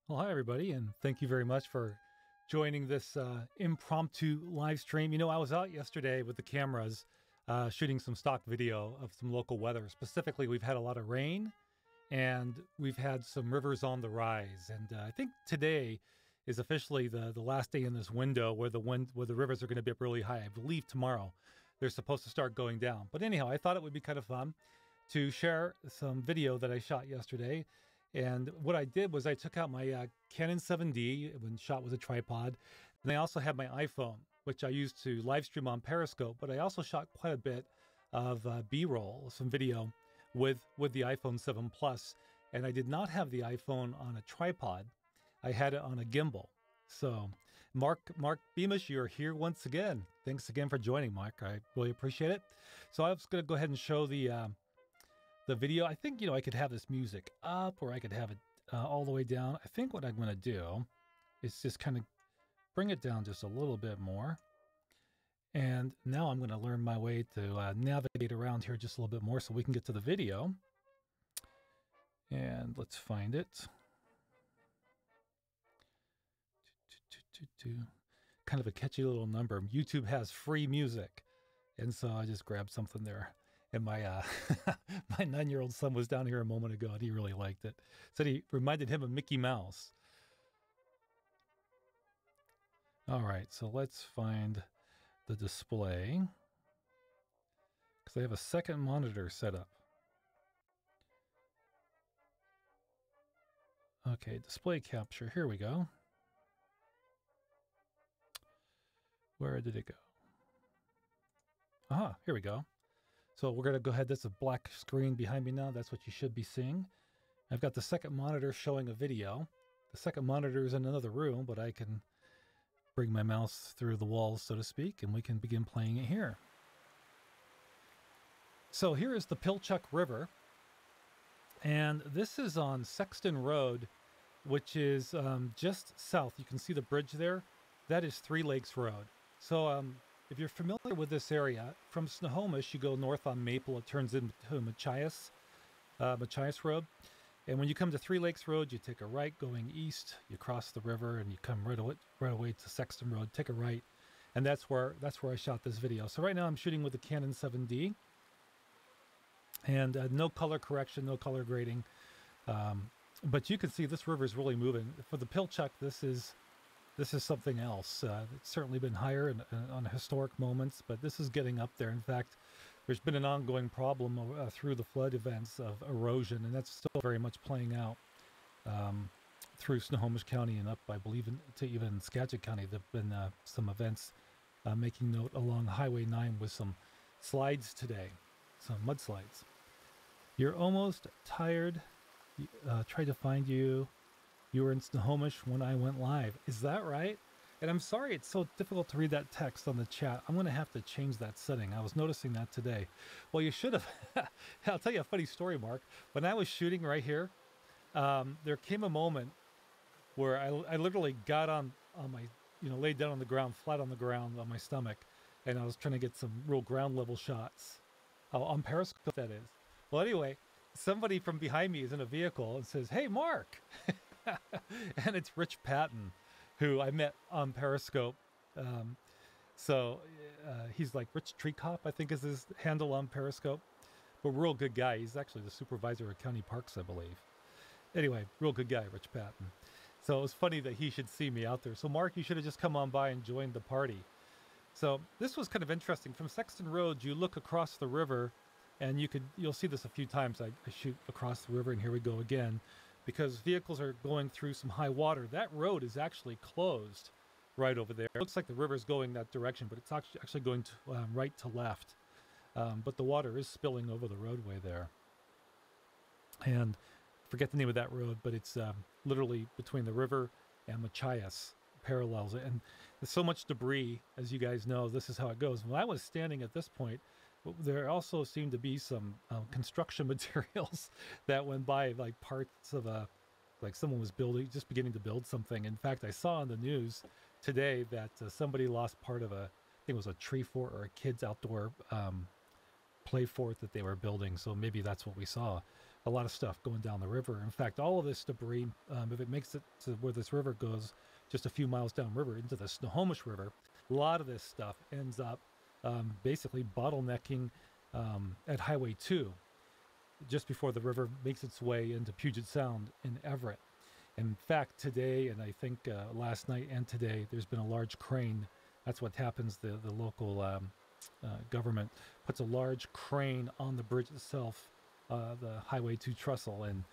Well, hi, everybody, and thank you very much for joining this impromptu live stream. You know, I was out yesterday with the cameras shooting some stock video of some local weather. Specifically, we've had a lot of rain and we've had some rivers on the rise. And I think today is officially the last day in this window where the rivers are going to be up really high. I believe tomorrow they're supposed to start going down. But anyhow, I thought it would be kind of fun to share some video that I shot yesterday. And what I did was I took out my Canon 7D when shot with a tripod. And I also had my iPhone, which I used to live stream on Periscope. But I also shot quite a bit of B-roll, some video with the iPhone 7 Plus. And I did not have the iPhone on a tripod. I had it on a gimbal. So Mark Beamish, you're here once again. Thanks again for joining, Mark. I really appreciate it. So I was going to go ahead and show the video. I think, I could have this music up or I could have it all the way down. I think what I'm going to do is just kind of bring it down just a little bit more. And now I'm going to learn my way to navigate around here just a little bit more so we can get to the video. And let's find it. Kind of a catchy little number. YouTube has free music. And so I just grabbed something there. And my my 9-year-old son was down here a moment ago, and he really liked it. Said he reminded him of Mickey Mouse. All right, so let's find the display. Because I have a second monitor set up. Okay, display capture. Here we go. Where did it go? Aha, here we go. So we're going to go ahead. That's a black screen behind me now. That's what you should be seeing. I've got the second monitor showing a video. The second monitor is in another room, but I can bring my mouse through the walls, so to speak, and we can begin playing it here. So here is the Pilchuck River. And this is on Sexton Road, which is just south. You can see the bridge there. That is Three Lakes Road. So if you're familiar with this area, from Snohomish, you go north on Maple, it turns into Machias Road. And when you come to Three Lakes Road, you take a right going east, you cross the river, and you come right away to Sexton Road, take a right. And that's where I shot this video. So right now I'm shooting with the Canon 7D. And no color correction, no color grading. But you can see this river is really moving. For the Pilchuck, this is something else. It's certainly been higher on historic moments, but this is getting up there. In fact, there's been an ongoing problem through the flood events of erosion, and that's still very much playing out through Snohomish County and up, I believe, to even Skagit County. There have been some events making note along Highway 9 with some slides today, some mudslides. You're almost tired. Tried to find you. You were in Snohomish when I went live. Is that right? And I'm sorry it's so difficult to read that text on the chat. I'm going to have to change that setting. I was noticing that today. Well, you should have. I'll tell you a funny story, Mark. When I was shooting right here, there came a moment where I literally got on my, laid down on the ground, flat on the ground on my stomach, and I was trying to get some real ground level shots. On Periscope, that is. Well, anyway, somebody from behind me is in a vehicle and says, "Hey, Mark." And it's Rich Patton, who I met on Periscope. So he's like Rich Tree Cop, I think is his handle on Periscope. But real good guy. He's actually the supervisor of county parks, I believe. Anyway, real good guy, Rich Patton. So it was funny that he should see me out there. So Mark, you should have just come on by and joined the party. So this was kind of interesting. From Sexton Road, you look across the river, and you'll see this a few times. I shoot across the river, and here we go again. Because vehicles are going through some high water. That road is actually closed right over there. It looks like the river's going that direction, but it's actually going to, right to left. But the water is spilling over the roadway there. And I forget the name of that road, but it's literally between the river and Machias, parallels it. And there's so much debris, as you guys know, this is how it goes. When I was standing at this point, there also seemed to be some construction materials that went by, like parts of like someone was just beginning to build something. In fact, I saw on the news today that somebody lost part of I think it was a tree fort or a kid's outdoor play fort that they were building. So maybe that's what we saw. a lot of stuff going down the river. In fact, all of this debris, if it makes it to where this river goes just a few miles downriver into the Snohomish River, a lot of this stuff ends up basically bottlenecking at Highway 2 just before the river makes its way into Puget Sound in Everett. In fact, today, and I think last night and today, there's been a large crane. That's what happens. The local government puts a large crane on the bridge itself, the Highway 2 trestle, and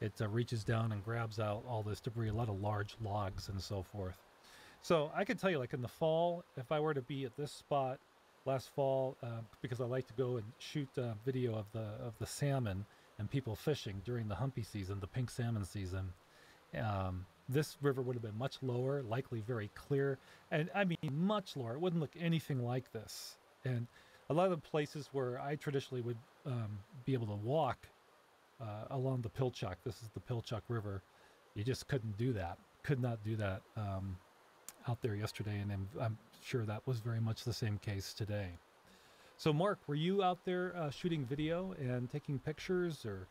it reaches down and grabs out all this debris, a lot of large logs and so forth. So I can tell you, like in the fall, if I were to be at this spot last fall, because I like to go and shoot video of the salmon and people fishing during the humpy season, the pink salmon season, this river would have been much lower, likely very clear, and I mean much lower. It wouldn't look anything like this. And a lot of the places where I traditionally would be able to walk along the Pilchuck, this is the Pilchuck River, you just couldn't do that. Could not do that out there yesterday, and I'm sure that was very much the same case today. So Mark, were you out there shooting video and taking pictures, or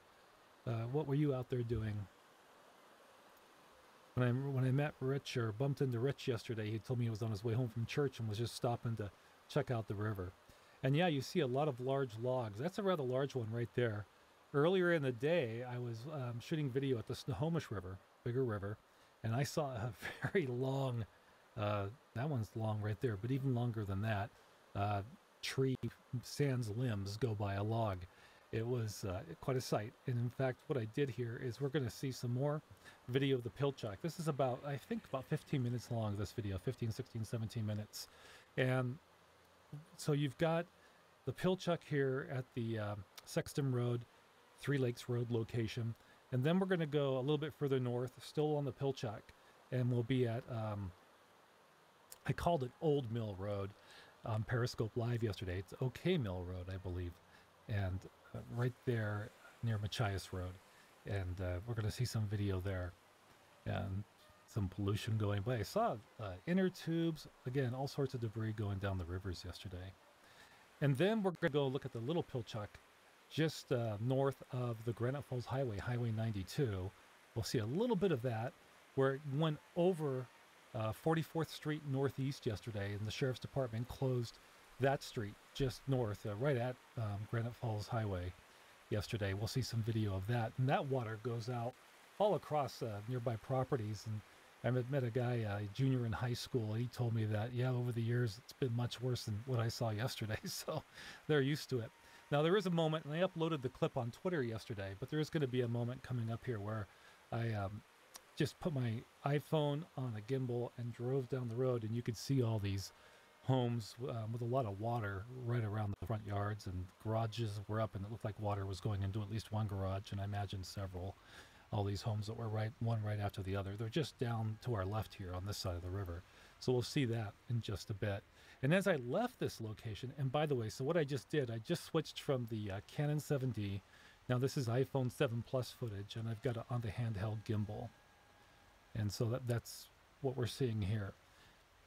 what were you out there doing? When I met Rich, or bumped into Rich yesterday, he told me he was on his way home from church and was just stopping to check out the river. And yeah, you see a lot of large logs. That's a rather large one right there. Earlier in the day, I was shooting video at the Snohomish River, bigger river, and I saw a very long, that one's long right there, but even longer than that, tree sans limbs go by a log. It was quite a sight. And in fact, what I did here is we're going to see some more video of the Pilchuck. This is about, I think, about 15 minutes long, this video, 15, 16, 17 minutes. And so you've got the Pilchuck here at the Sexton Road, Three Lakes Road location. And then we're going to go a little bit further north, still on the Pilchuck, and we'll be at, I called it Old Mill Road on Periscope Live yesterday. It's OK Mill Road, I believe. And right there near Machias Road. And we're going to see some video there and some pollution going by. I saw inner tubes, again, all sorts of debris going down the rivers yesterday. And then we're going to go look at the Little Pilchuck just north of the Granite Falls Highway, Highway 92. We'll see a little bit of that where it went over 44th Street Northeast yesterday, and the Sheriff's Department closed that street just north, right at Granite Falls Highway yesterday. We'll see some video of that. And that water goes out all across nearby properties. And I met a guy, a junior in high school, and he told me that, yeah, over the years, it's been much worse than what I saw yesterday. So they're used to it. Now, there is a moment, and I uploaded the clip on Twitter yesterday, but there is going to be a moment coming up here where I just put my iPhone on a gimbal and drove down the road, and you could see all these homes with a lot of water right around the front yards, and garages were up, and it looked like water was going into at least one garage, and I imagine several. All these homes that were one right after the other. They're just down to our left here on this side of the river. So we'll see that in just a bit. And as I left this location, and by the way, so what I just did, I just switched from the Canon 7D. Now this is iPhone 7 Plus footage, and I've got it on the handheld gimbal. And so that's what we're seeing here.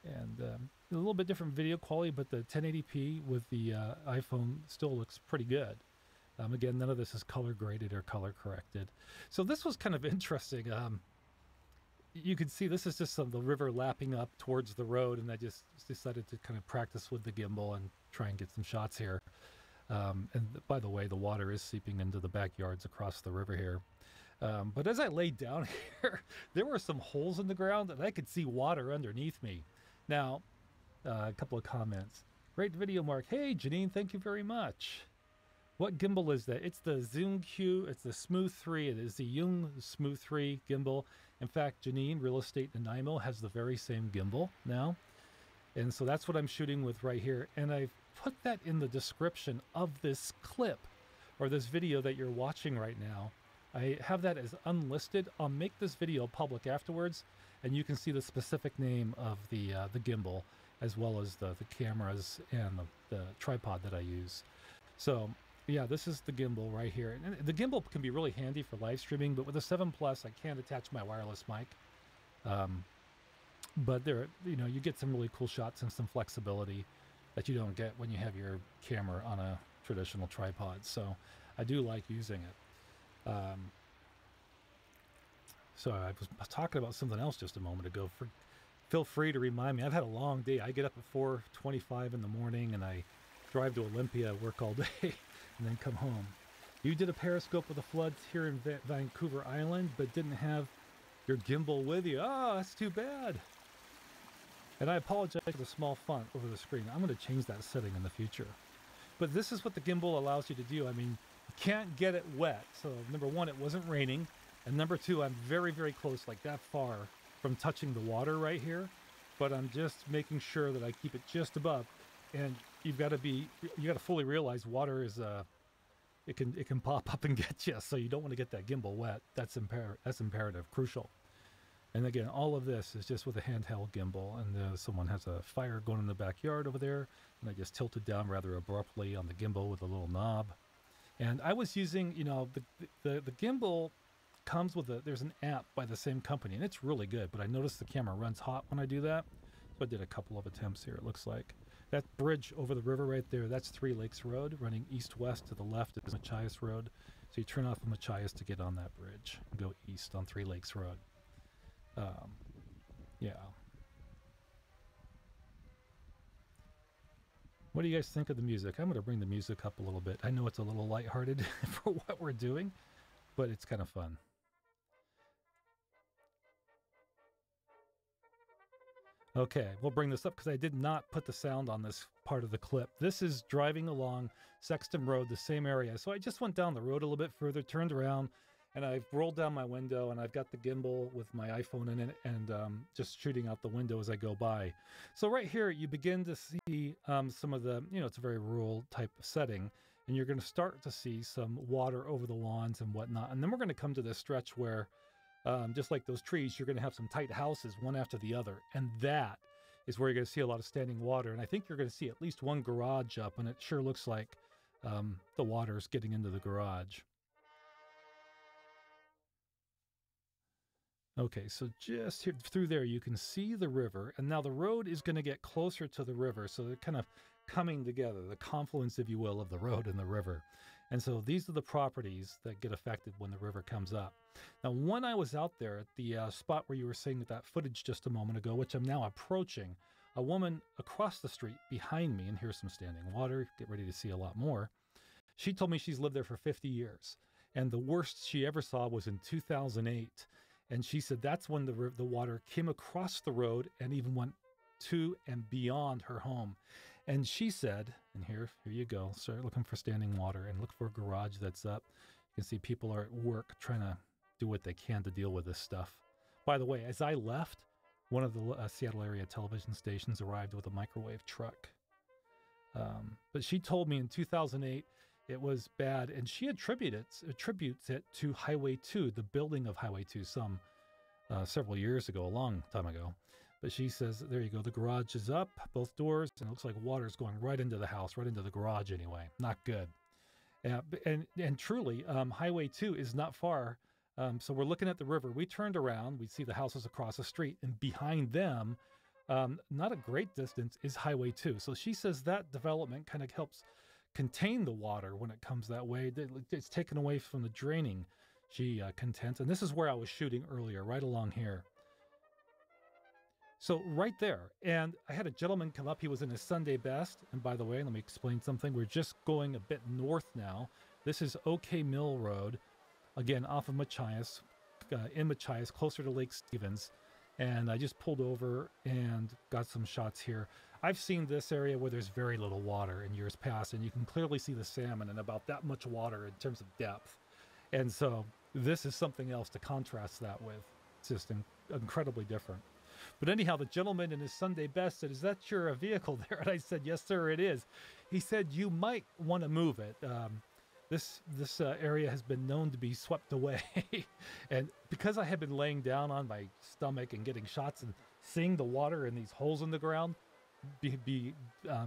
And a little bit different video quality, but the 1080p with the iPhone still looks pretty good. Again, none of this is color graded or color corrected. So this was kind of interesting. You can see this is just the river lapping up towards the road, and I just decided to kind of practice with the gimbal and try and get some shots here. And by the way, the water is seeping into the backyards across the river here. But as I laid down here, there were some holes in the ground, and I could see water underneath me. Now, a couple of comments. Great video, Mark. Hey, Janine, thank you very much. What gimbal is that? It's the Zoom Q. It's the Smooth 3. It is the Yung Smooth 3 gimbal. In fact, Janine, Real Estate Nanaimo, has the very same gimbal now. And so that's what I'm shooting with right here. And I've put that in the description of this clip, or this video that you're watching right now. I have that as unlisted. I'll make this video public afterwards, and you can see the specific name of the gimbal, as well as the cameras and the tripod that I use. So yeah, this is the gimbal right here. And the gimbal can be really handy for live streaming, but with the 7 Plus, I can't attach my wireless mic. But there, you get some really cool shots and some flexibility that you don't get when you have your camera on a traditional tripod. So I do like using it. Um, so I was talking about something else just a moment ago. Feel free to remind me. I've had a long day. I get up at 4:25 in the morning and I drive to Olympia, work all day, and then come home. You did a periscope of the floods here in Vancouver Island, but didn't have your gimbal with you. Oh, that's too bad. And I apologize for the small font over the screen. I'm going to change that setting in the future. But this is what the gimbal allows you to do. I mean, you can't get it wet. So number one, it wasn't raining. And number two, I'm very, very close, like that far from touching the water right here. But I'm just making sure that I keep it just above. And you got to fully realize water is, it can pop up and get you. So you don't want to get that gimbal wet. That's imperative, crucial. And again, all of this is just with a handheld gimbal, and someone has a fire going in the backyard over there, and I just tilted down rather abruptly on the gimbal with a little knob. And I was using, the gimbal comes with there's an app by the same company, and it's really good, but I noticed the camera runs hot when I do that. So I did a couple of attempts here, it looks like. That bridge over the river right there, that's Three Lakes Road, running east-west. To the left is Machias Road. So you turn off of Machias to get on that bridge and go east on Three Lakes Road. Yeah. What do you guys think of the music? I'm going to bring the music up a little bit. I know it's a little lighthearted for what we're doing, but it's kind of fun. Okay, we'll bring this up because I did not put the sound on this part of the clip. This is driving along Sexton Road, the same area. So I just went down the road a little bit further, turned around, and I've rolled down my window, and I've got the gimbal with my iPhone in it, and just shooting out the window as I go by. So right here, you begin to see some of the, it's a very rural type of setting, and you're going to start to see some water over the lawns and whatnot. And then we're going to come to this stretch where, just like those trees, you're going to have some tight houses, one after the other. And that is where you're going to see a lot of standing water. And I think you're going to see at least one garage up, and it sure looks like the water's getting into the garage. Okay, so just here, through there, you can see the river, and now the road is going to get closer to the river, so they're kind of coming together, the confluence, if you will, of the road and the river. And so these are the properties that get affected when the river comes up. Now, when I was out there at the spot where you were seeing that footage just a moment ago, which I'm now approaching, a woman across the street behind me, and here's some standing water, get ready to see a lot more. She told me she's lived there for 50 years, and the worst she ever saw was in 2008. And she said that's when the water came across the road and even went to and beyond her home. And she said, and here you go, start looking for standing water and look for a garage that's up. You can see people are at work trying to do what they can to deal with this stuff. By the way, as I left, one of the Seattle area television stations arrived with a microwave truck. But she told me in 2008, it was bad, and she attributes it to Highway 2, the building of Highway 2 several years ago, a long time ago. But she says, there you go, the garage is up, both doors, and it looks like water's going right into the house, right into the garage anyway. Not good. And truly, Highway 2 is not far. So we're looking at the river. We turned around, we see the houses across the street, and behind them, not a great distance, is Highway 2. So she says that development kind of helps contain the water when it comes that way. It's taken away from the draining, she contends. And this is where I was shooting earlier, right along here. So right there. And I had a gentleman come up. He was in his Sunday best. And by the way, let me explain something. We're just going a bit north now. This is OK Mill Road, again, off of Machias, in Machias, closer to Lake Stevens. And I just pulled over and got some shots here. I've seen this area where there's very little water in years past, and you can clearly see the salmon and about that much water in terms of depth. And so this is something else to contrast that with. It's just incredibly different. But anyhow, the gentleman in his Sunday best said, "Is that your vehicle there?" And I said, "Yes, sir, it is." He said, "You might want to move it. This area has been known to be swept away." And because I had been laying down on my stomach and getting shots and seeing the water in these holes in the ground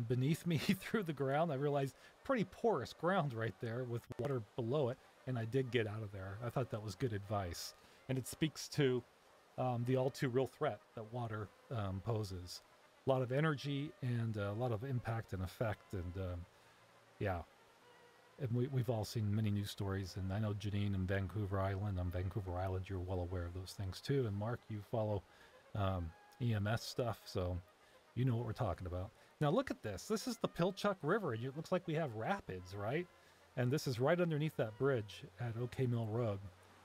beneath me through the ground, I realized pretty porous ground right there with water below it. And I did get out of there. I thought that was good advice. And it speaks to the all too real threat that water poses. A lot of energy and a lot of impact and effect. And yeah. and we've all seen many news stories, and I know Janine in Vancouver Island. On Vancouver Island, you're well aware of those things too. And Mark, you follow EMS stuff, so you know what we're talking about. Now look at this. This is the Pilchuck River, and it looks like we have rapids, right? And this is right underneath that bridge at OK Mill Road,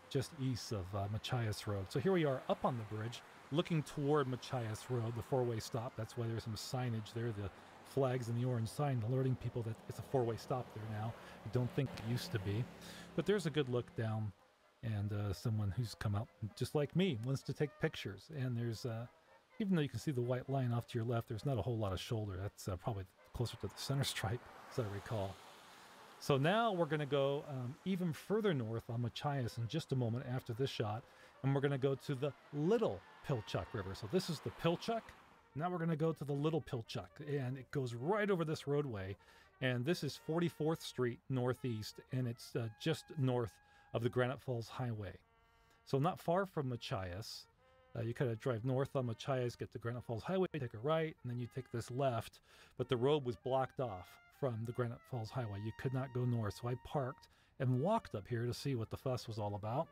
just east of Machias Road. So here we are up on the bridge, looking toward Machias Road, the four-way stop. That's why there's some signage there, the flags and the orange sign alerting people that it's a four-way stop there now. I don't think it used to be. But there's a good look down, and someone who's come out, just like me, wants to take pictures. And there's, even though you can see the white line off to your left, there's not a whole lot of shoulder. That's probably closer to the center stripe, as I recall. So now we're going to go even further north on Machias in just a moment after this shot, and we're going to go to the Little Pilchuck River. So this is the Pilchuck. Now we're going to go to the Little Pilchuck, and it goes right over this roadway, and this is 44th Street Northeast, and it's just north of the Granite Falls Highway. So not far from Machias. You kind of drive north on Machias, get to Granite Falls Highway, take a right, and then you take this left, but the road was blocked off from the Granite Falls Highway. You could not go north, so I parked and walked up here to see what the fuss was all about.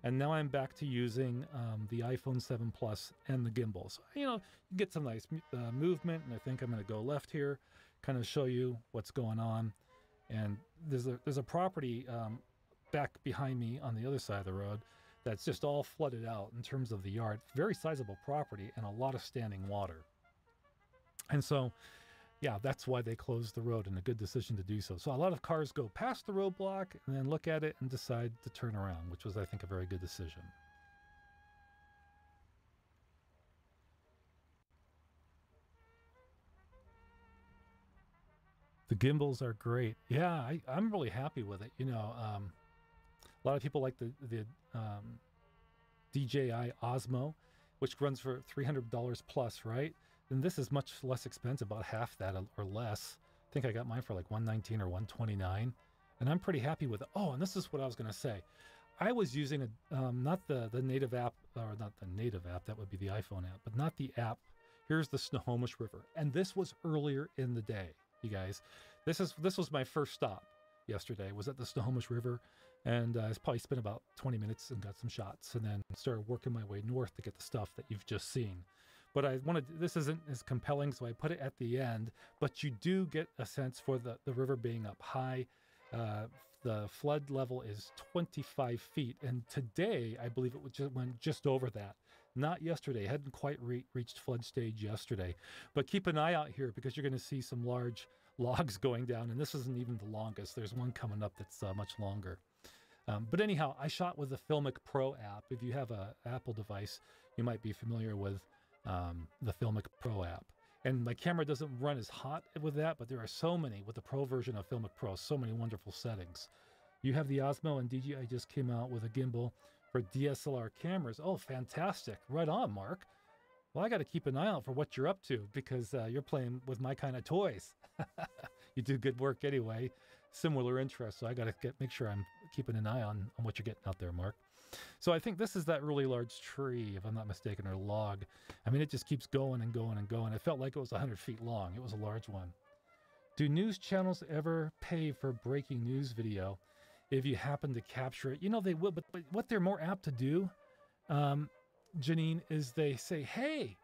And now I'm back to using the iPhone 7 Plus and the gimbal. So, you know, you get some nice movement, and I think I'm going to go left here, kind of show you what's going on. And there's a property back behind me on the other side of the road that's just all flooded out in terms of the yard. Very sizable property and a lot of standing water. And so, yeah, that's why they closed the road, and a good decision to do so. So a lot of cars go past the roadblock and then look at it and decide to turn around, which was, I think, a very good decision. The gimbals are great. Yeah, I'm really happy with it. You know, a lot of people like the DJI Osmo, which runs for $300 plus, right? And this is much less expensive, about half that or less. I think I got mine for like $119 or $129, and I'm pretty happy with it. Oh, and this is what I was going to say. I was using not the native app, or not the native app, that would be the iPhone app, but not the app. Here's the Snohomish River, and this was earlier in the day, you guys. This was my first stop yesterday, was at the Snohomish River, and I probably spent about 20 minutes and got some shots, and then started working my way north to get the stuff that you've just seen. But I wanted, this isn't as compelling, so I put it at the end, but you do get a sense for the river being up high. The flood level is 25 feet, and today I believe it went just over that. Not yesterday. It hadn't quite reached flood stage yesterday. But keep an eye out here, because you're going to see some large logs going down, and this isn't even the longest. There's one coming up that's much longer. But anyhow, I shot with the Filmic Pro app. If you have an Apple device, you might be familiar with the Filmic Pro app. And my camera doesn't run as hot with that, but there are so many, with the Pro version of Filmic Pro, so many wonderful settings. You have the Osmo, and DJI just came out with a gimbal for DSLR cameras. Oh, fantastic. Right on, Mark. Well, I got to keep an eye out for what you're up to, because you're playing with my kind of toys. You do good work anyway. Similar interests, so I got to make sure I'm keeping an eye on what you're getting out there, Mark. So I think this is that really large tree, if I'm not mistaken, or log. I mean, it just keeps going and going and going. It felt like it was 100 feet long. It was a large one. Do news channels ever pay for breaking news video if you happen to capture it? You know, they will, but what they're more apt to do, Janine, is they say, hey,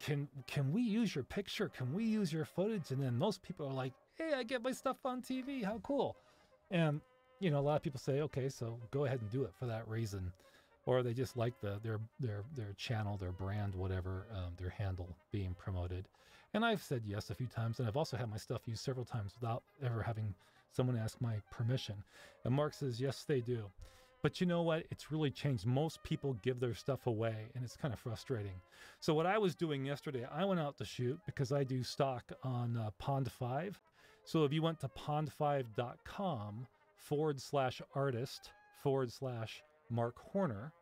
can we use your picture? Can we use your footage? And then most people are like, hey, I get my stuff on TV. How cool. And you know, a lot of people say, okay, so go ahead and do it for that reason. Or they just like their channel, their brand, whatever, their handle being promoted. And I've said yes a few times, and I've also had my stuff used several times without ever having someone ask my permission. And Mark says, yes, they do. But you know what? It's really changed. Most people give their stuff away, and it's kind of frustrating. So what I was doing yesterday, I went out to shoot, because I do stock on Pond 5. So if you went to pond5.com/artist/Mark Horner,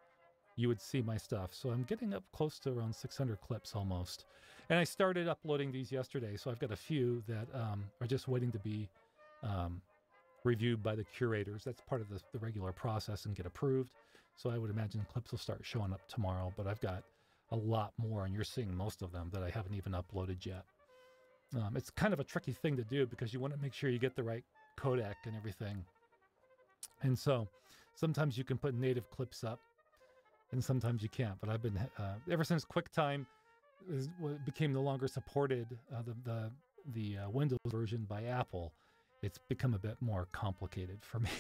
you would see my stuff. So I'm getting up close to around 600 clips almost. And I started uploading these yesterday, so I've got a few that are just waiting to be reviewed by the curators. That's part of the regular process and get approved. So I would imagine clips will start showing up tomorrow, but I've got a lot more, and you're seeing most of them that I haven't even uploaded yet. It's kind of a tricky thing to do, because you want to make sure you get the right codec and everything. And so sometimes you can put native clips up and sometimes you can't. But I've been, ever since QuickTime became no longer supported, the Windows version by Apple, it's become a bit more complicated for me.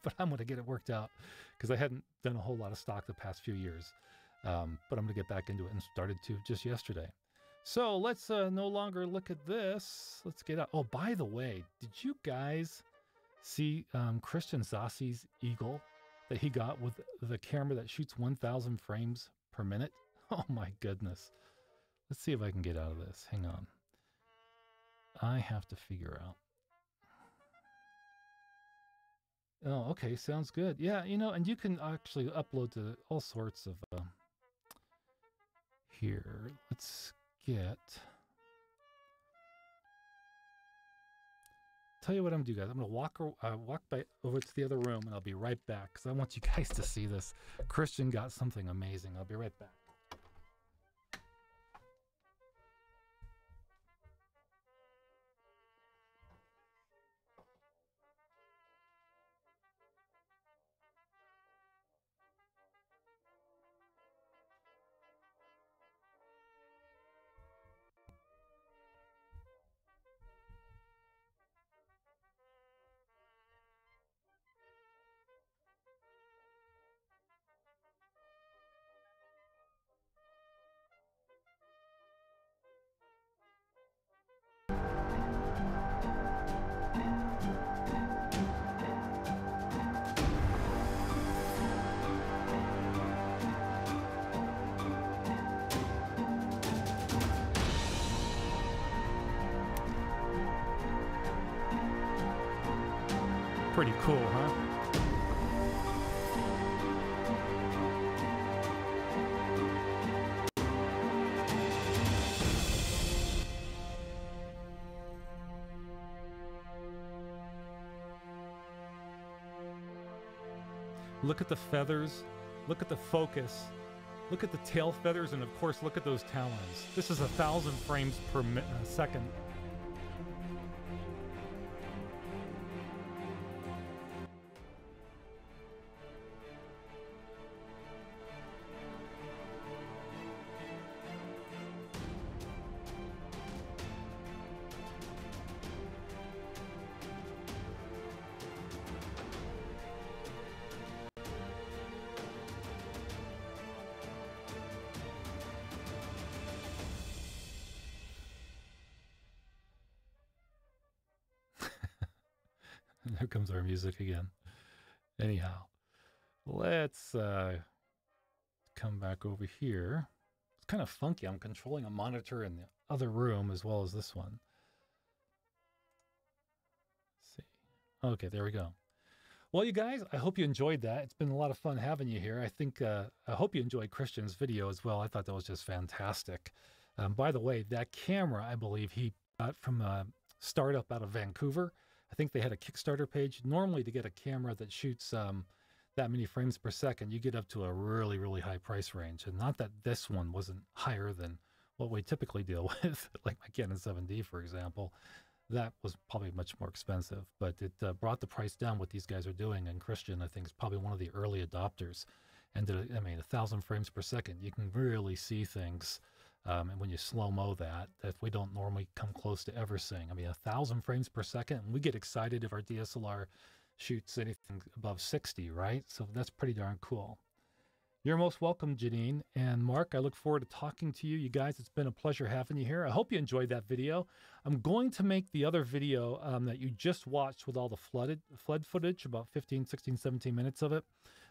But I'm going to get it worked out because I hadn't done a whole lot of stock the past few years. But I'm going to get back into it and started to just yesterday. So let's no longer look at this. Let's get out. Oh, by the way, did you guys see Christian Zassi's Eagle that he got with the camera that shoots 1,000 frames per minute? Oh my goodness. Let's see if I can get out of this. Hang on. I have to figure out. Oh, okay. Sounds good. Yeah, you know, and you can actually upload to all sorts of... Here, let's get... Tell you what I'm going to do, guys. I'm going to walk over to the other room, and I'll be right back, because I want you guys to see this. Christian got something amazing. I'll be right back. Pretty cool, huh? Look at the feathers, look at the focus, look at the tail feathers, and of course look at those talons. This is 1,000 frames per second. There comes our music again. Anyhow, let's come back over here. It's kind of funky. I'm controlling a monitor in the other room as well as this one. Let's see. Okay, there we go. Well, you guys, I hope you enjoyed that. It's been a lot of fun having you here. I hope you enjoyed Christian's video as well. I thought that was just fantastic. By the way, that camera, I believe he got from a startup out of Vancouver. I think they had a Kickstarter page. Normally, to get a camera that shoots that many frames per second, you get up to a really, really high price range. And not that this one wasn't higher than what we typically deal with, like my Canon 7D, for example. That was probably much more expensive, but it brought the price down what these guys are doing. And Christian, I think, is probably one of the early adopters. And I mean, 1,000 frames per second, you can really see things. And when you slow-mo that we don't normally come close to ever seeing. I mean, 1,000 frames per second, and we get excited if our DSLR shoots anything above 60, right? So that's pretty darn cool. You're most welcome, Janine. And Mark, I look forward to talking to you. You guys, it's been a pleasure having you here. I hope you enjoyed that video. I'm going to make the other video that you just watched with all the flood footage, about 15, 16, 17 minutes of it.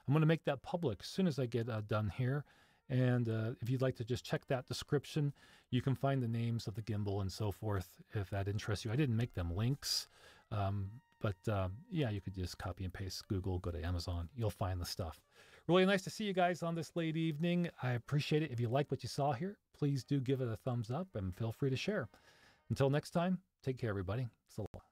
I'm going to make that public as soon as I get done here. And if you'd like to just check that description, you can find the names of the gimbal and so forth if that interests you. I didn't make them links, but yeah, you could just copy and paste Google, go to Amazon. You'll find the stuff. Really nice to see you guys on this late evening. I appreciate it. If you like what you saw here, please do give it a thumbs up and feel free to share. Until next time, take care, everybody. So long.